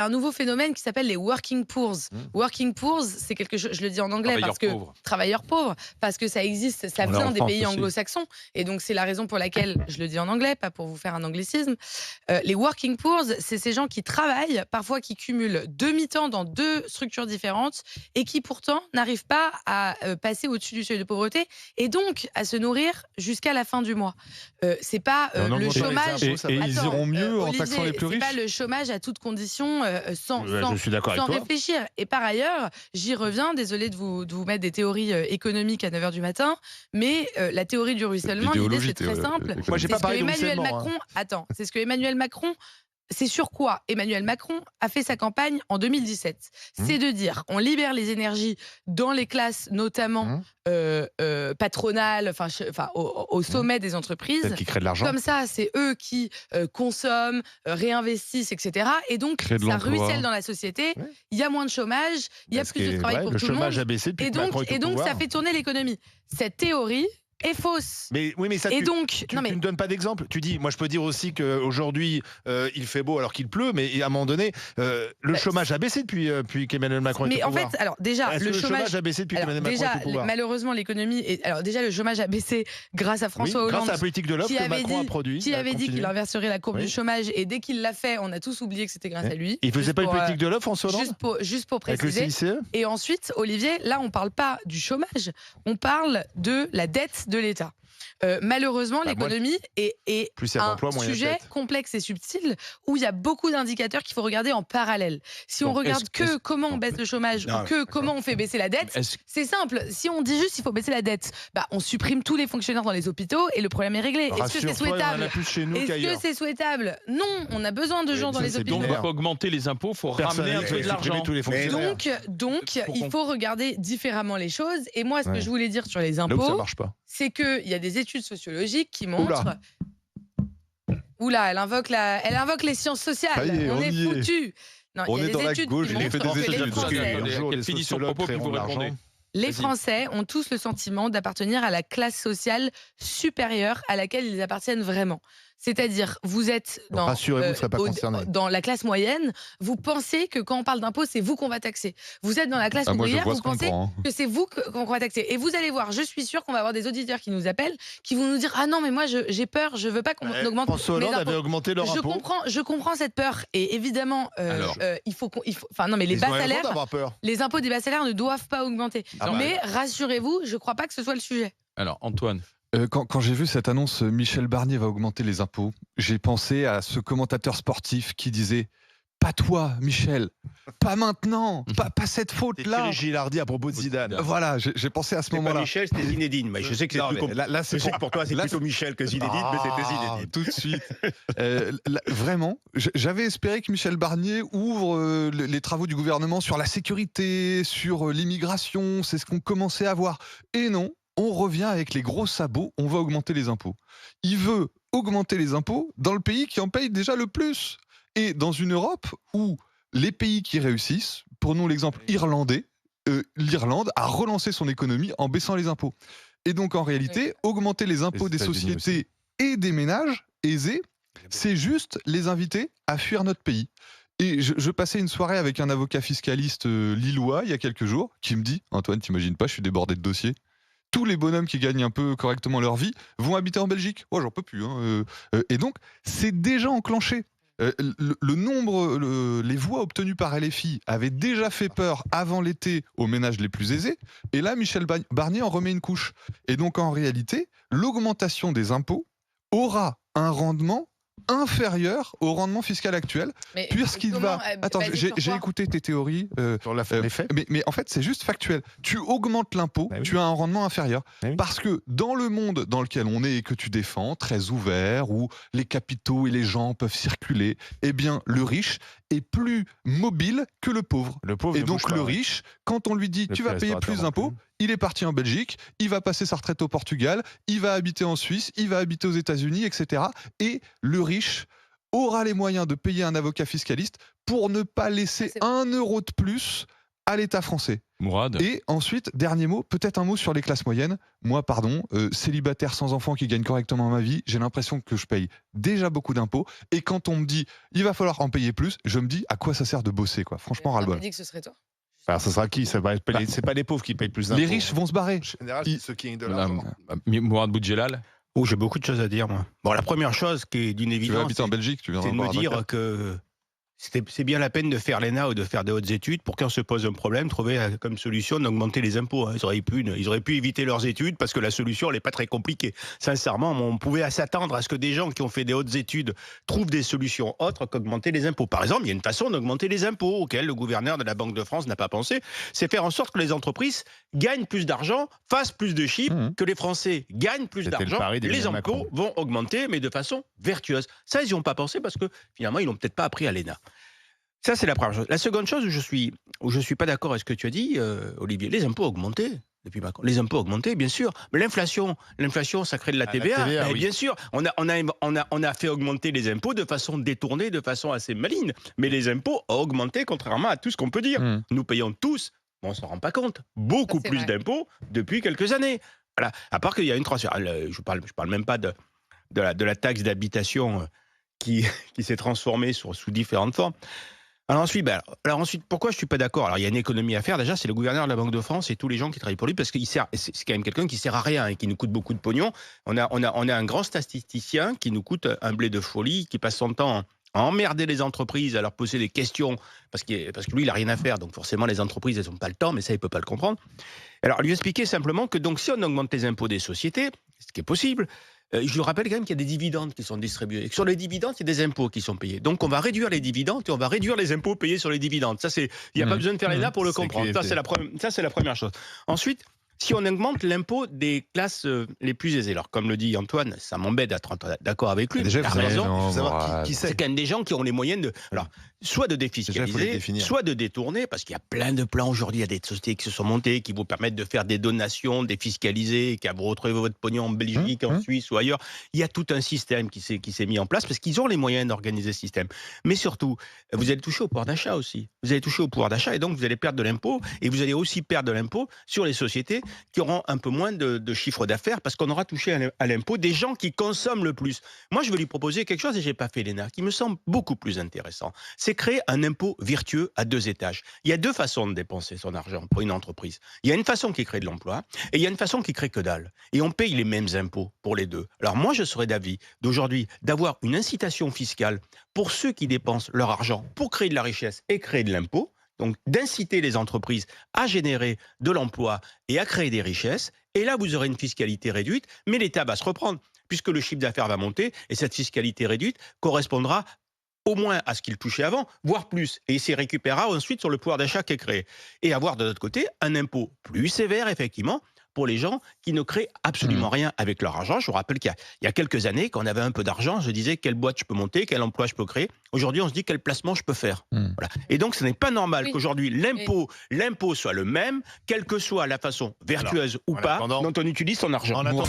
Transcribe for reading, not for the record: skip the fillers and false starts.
un nouveau phénomène qui s'appelle les working poors. Working poors, c'est quelque chose, je le dis en anglais Travailleurs parce que pauvres. travailleurs pauvres, parce que ça existe, ça On l'a vient en des France pays aussi. anglo-saxons, et donc c'est la raison pour laquelle je le dis en anglais, pas pour vous faire un anglicisme. Les working poors, c'est ces gens qui travaillent, parfois qui cumulent demi-temps dans deux structures différentes et qui pourtant n'arrivent pas à passer au-dessus du seuil de pauvreté et donc à se nourrir jusqu'à la fin du mois. C'est pas Et en le augmentant les chômage. impôts, ça va. Et ils iront mieux en Olivier, taxant les plus c'est pas riches. le chômage à toutes conditions, sans, Ouais, sans, je suis d'accord sans avec toi. réfléchir. Et par ailleurs, j'y reviens, désolé de vous mettre des théories économiques à 9 h du matin, mais la théorie du ruissellement, l'idée L'idéologie, c'est très simple. Moi, j'ai C'est pas ce que parlé de Emmanuel ruissellement, Macron. Attends, c'est ce que Emmanuel Macron. C'est sur quoi Emmanuel Macron a fait sa campagne en 2017. C'est de dire on libère les énergies dans les classes, notamment patronales, au sommet des entreprises. Celle qui crée de l'argent. Comme ça, c'est eux qui consomment, réinvestissent, etc. Et donc, Créer de ça l'emploi. ruisselle dans la société. Ouais. Il y a moins de chômage, il y a Parce plus de que, travail ouais, pour le tout le monde. chômage a baissé depuis Et que Macron donc, est au pouvoir. ça fait tourner l'économie. Cette théorie est fausse. Mais oui, mais ça. Et tu- donc, Tu non mais ne donnes pas d'exemple. Tu dis, moi je peux dire aussi qu'aujourd'hui il fait beau alors qu'il pleut, mais à un moment donné, le chômage a baissé depuis qu'Emmanuel Macron est mais au en pouvoir. fait, alors déjà, Est-ce le que le chômage chômage. a baissé depuis Alors qu'Emmanuel Macron déjà, est au pouvoir. malheureusement, l'économie. Alors déjà, le chômage a baissé grâce à Oui, François Hollande. grâce à la politique de l'offre qui que avait Macron dit- a produit. Qui avait dit qu'il inverserait la courbe Oui. du chômage, et dès qu'il l'a fait, on a tous oublié que c'était grâce à lui. Il faisait Juste pas une pour, politique de l'offre, François Hollande juste pour avec le préciser. CICE. Et ensuite, Olivier, là, on parle pas du chômage, on parle de la dette de l'État. Malheureusement, Bah, moi, l'économie est plus il y a un d'emplois, moins il y a de sujet dettes. complexe et subtil où il y a beaucoup d'indicateurs qu'il faut regarder en parallèle. Si on Donc, regarde est-ce- comment on baisse le chômage Non, ou comment on fait baisser la dette, Est-ce c'est simple. Si on dit juste qu'il faut baisser la dette, bah, on supprime tous les fonctionnaires dans les hôpitaux et le problème est réglé. Est-ce que c'est Rassure-toi, il y en a souhaitable plus chez nous Est-ce qu'ailleurs. que c'est souhaitable? Non, on a besoin de Oui, gens dans ça, les c'est hôpitaux. donc binaire. pour augmenter les impôts, faut Personne ramener un n'a peu de supprimé l'argent. tous les fonctionnaires. Donc, Pour il qu'on- faut regarder différemment les choses. Et moi, ce que Ouais. je voulais dire sur les Là où ça impôts, marche pas. c'est qu'il y a des études sociologiques qui montrent. Oula. Oula, elle invoque les sciences sociales. Ça y est, on est y est. foutus. Non, On il y a est des dans la études gauche, qui il montrent fait des que études. les Français, Un jour, Qu'elle les finisse son sociologues propos, puis créeront vous de l'argent. répondez. les Vas-y. Français ont tous le sentiment d'appartenir à la classe sociale supérieure à laquelle ils appartiennent vraiment. C'est-à-dire, vous êtes Donc, rassurez-vous, vous ne serez pas concerné. dans la classe moyenne, vous pensez que quand on parle d'impôts, c'est vous qu'on va taxer. Vous êtes dans la classe Ah, moi, je ouvrière, vois vous ce qu'on pensez prend. que c'est vous qu'on va taxer. Et vous allez voir, je suis sûre qu'on va avoir des auditeurs qui nous appellent, qui vont nous dire « Ah non, mais moi, j'ai peur, je veux pas qu'on augmente François mes Hollande impôts. » avait augmenté leur impôt. Je comprends cette peur. Et évidemment, Alors. enfin non, mais les Ils bas ont raison salaires, d'avoir peur. les impôts des bas salaires ne doivent pas augmenter. Ah, Mais rassurez-vous, je ne crois pas que ce soit le sujet. Alors, Antoine, Quand j'ai vu cette annonce, Michel Barnier va augmenter les impôts, j'ai pensé à ce commentateur sportif qui disait « Pas toi, Michel, pas maintenant, pas cette C'est faute-là Thierry Gilardi à propos de Zidane. ». Voilà, j'ai pensé à ce C'est pas moment-là. Michel, c'était Zinedine. Mais je sais que c'est Non, plus mais compliqué. là, c'est Je sais que pour toi, c'est là, plutôt Michel que Zinedine, mais c'était Zinedine. Tout de suite. Vraiment, j'avais espéré que Michel Barnier ouvre les travaux du gouvernement sur la sécurité, sur l'immigration, c'est ce qu'on commençait à voir. Et non, on revient avec les gros sabots, on va augmenter les impôts. Il veut augmenter les impôts dans le pays qui en paye déjà le plus. Et dans une Europe où les pays qui réussissent, prenons l'exemple irlandais, l'Irlande a relancé son économie en baissant les impôts. Et donc en réalité, augmenter les impôts Les des États-Unis sociétés et des ménages aisés, c'est juste les inviter à fuir notre pays. Et je passais une soirée avec un avocat fiscaliste lillois il y a quelques jours qui me dit « Antoine, t'imagines pas, je suis débordé de dossiers. Tous les bonhommes qui gagnent un peu correctement leur vie vont habiter en Belgique. Oh, j'en peux plus. Hein. Et donc, c'est déjà enclenché. Le nombre, les voix obtenues par LFI avaient déjà fait peur avant l'été aux ménages les plus aisés. Et là, Michel Barnier en remet une couche. Et donc, en réalité, l'augmentation des impôts aura un rendement inférieur au rendement fiscal actuel, Mais puisqu'il comment, va... Attends, basé j'ai sur quoi écouté tes théories. Sur les faits. Mais en fait, c'est juste factuel. Tu augmentes l'impôt, Bah oui. tu as un rendement inférieur. Bah oui. Parce que dans le monde dans lequel on est et que tu défends, très ouvert, où les capitaux et les gens peuvent circuler, eh bien, le riche est plus mobile que le pauvre. Le pauvre Et ne donc, bouge pas, le ouais. riche, quand on lui dit Le tu petit vas payer restaurateur plus non d'impôts, plus. il est parti en Belgique, il va passer sa retraite au Portugal, il va habiter en Suisse, il va habiter aux États-Unis, etc. Et le riche aura les moyens de payer un avocat fiscaliste pour ne pas laisser C'est- 1 euro de plus à l'État français. Mourad. Et ensuite, dernier mot, peut-être un mot sur les classes moyennes. Moi, pardon, célibataire sans enfant qui gagne correctement ma vie, j'ai l'impression que je paye déjà beaucoup d'impôts. Et quand on me dit, il va falloir en payer plus, je me dis, à quoi ça sert de bosser, quoi. Franchement, On ras-le-bol. m'a dit que ce serait toi. Alors, ça sera qui? C'est pas les pauvres qui payent plus d'impôts. Les riches vont se barrer. En général, c'est ceux qui gagnent de Voilà, l'argent. Mourad Boudjelal. Oh, j'ai beaucoup de choses à dire, moi. Bon, la première chose qui est d'une Tu vas évidence, habiter en Belgique, tu viendras c'est de voir me un dire avocat. que c'est bien la peine de faire l'ENA ou de faire des hautes études pour quand se pose un problème, trouver comme solution d'augmenter les impôts. Hein. Ils auraient pu éviter leurs études parce que la solution, elle n'est pas très compliquée. Sincèrement, on pouvait s'attendre à ce que des gens qui ont fait des hautes études trouvent des solutions autres qu'augmenter les impôts. Par exemple, il y a une façon d'augmenter les impôts auquel le gouverneur de la Banque de France n'a pas pensé. C'est faire en sorte que les entreprises gagnent plus d'argent, fassent plus de chiffres, que les Français gagnent plus C'était le d'argent. pari Les d'Emmanuel impôts Macron. vont augmenter, mais de façon vertueuse. Ça, ils n'y ont pas pensé parce que finalement, ils l'ont peut-être pas appris à l'ENA. Ça, c'est la première chose. La seconde chose où je suis pas d'accord avec ce que tu as dit, Olivier, les impôts ont augmenté depuis Macron. Les impôts ont augmenté, bien sûr. Mais l'inflation, ça crée de la TVA. TVA, Mais oui. bien sûr, on a fait augmenter les impôts de façon détournée, de façon assez maligne. Mais les impôts ont augmenté, contrairement à tout ce qu'on peut dire. Nous payons tous, mais on s'en rend pas compte, beaucoup Ça, c'est plus vrai. d'impôts depuis quelques années. Voilà. À part qu'il y a une transfert. Je parle même pas de la taxe d'habitation qui s'est transformée sous différentes formes. Alors ensuite, pourquoi je suis pas d'accord? Alors il y a une économie à faire. Déjà, c'est le gouverneur de la Banque de France et tous les gens qui travaillent pour lui, parce c'est quand même quelqu'un qui sert à rien et qui nous coûte beaucoup de pognon. On a un grand statisticien qui nous coûte un blé de folie, qui passe son temps à emmerder les entreprises, à leur poser des questions, parce que lui, il a rien à faire. Donc forcément, les entreprises, elles n'ont pas le temps, mais ça, il peut pas le comprendre. Alors lui expliquer simplement que donc si on augmente les impôts des sociétés, ce qui est possible. Je lui rappelle quand même qu'il y a des dividendes qui sont distribués. Et que sur les dividendes, il y a des impôts qui sont payés. Donc, on va réduire les dividendes et on va réduire les impôts payés sur les dividendes. Ça, il n'y a pas besoin de faire l'ENA pour le C'est comprendre. QFD. Ça, c'est la première chose. Ensuite, si on augmente l'impôt des classes les plus aisées, alors comme le dit Antoine, ça m'embête d'être d'accord avec lui. Déjà, il a vous avez raison. faut savoir qui C'est c'est. quand même des gens qui ont les moyens de... Alors, soit de Déjà, il faut les défiscaliser, définir. soit de détourner, parce qu'il y a plein de plans aujourd'hui. Il y a des sociétés qui se sont montées, qui vous permettent de faire des donations, défiscaliser, qui vous retrouvez votre pognon en Belgique, en Suisse ou ailleurs. Il y a tout un système qui s'est mis en place, parce qu'ils ont les moyens d'organiser ce système. Mais surtout, vous allez toucher au pouvoir d'achat aussi. Vous allez toucher au pouvoir d'achat, et donc vous allez perdre de l'impôt, et vous allez aussi perdre de l'impôt sur les sociétés qui auront un peu moins de chiffre d'affaires, parce qu'on aura touché à l'impôt des gens qui consomment le plus. Moi, je vais lui proposer quelque chose, et je n'ai pas fait l'ENA, qui me semble beaucoup plus intéressant. C'est créer un impôt vertueux à 2 étages. Il y a 2 façons de dépenser son argent pour une entreprise. Il y a une façon qui crée de l'emploi, et il y a une façon qui crée que dalle. Et on paye les mêmes impôts pour les deux. Alors moi, je serais d'avis d'aujourd'hui d'avoir une incitation fiscale pour ceux qui dépensent leur argent pour créer de la richesse et créer de l'impôt. Donc d'inciter les entreprises à générer de l'emploi et à créer des richesses. Et là, vous aurez une fiscalité réduite, mais l'État va se reprendre, puisque le chiffre d'affaires va monter, et cette fiscalité réduite correspondra au moins à ce qu'il touchait avant, voire plus. Et il s'y récupérera ensuite sur le pouvoir d'achat qui est créé. Et avoir de l'autre côté un impôt plus sévère, effectivement, pour les gens qui ne créent absolument rien avec leur argent. Je vous rappelle qu'il y a quelques années, quand on avait un peu d'argent, je disais quelle boîte je peux monter, quel emploi je peux créer. Aujourd'hui, on se dit quel placement je peux faire. Voilà. Et donc, ce n'est pas normal qu'aujourd'hui, l'impôt soit le même, quelle que soit la façon vertueuse ou en pas, attendant- dont on utilise son argent. En attendant-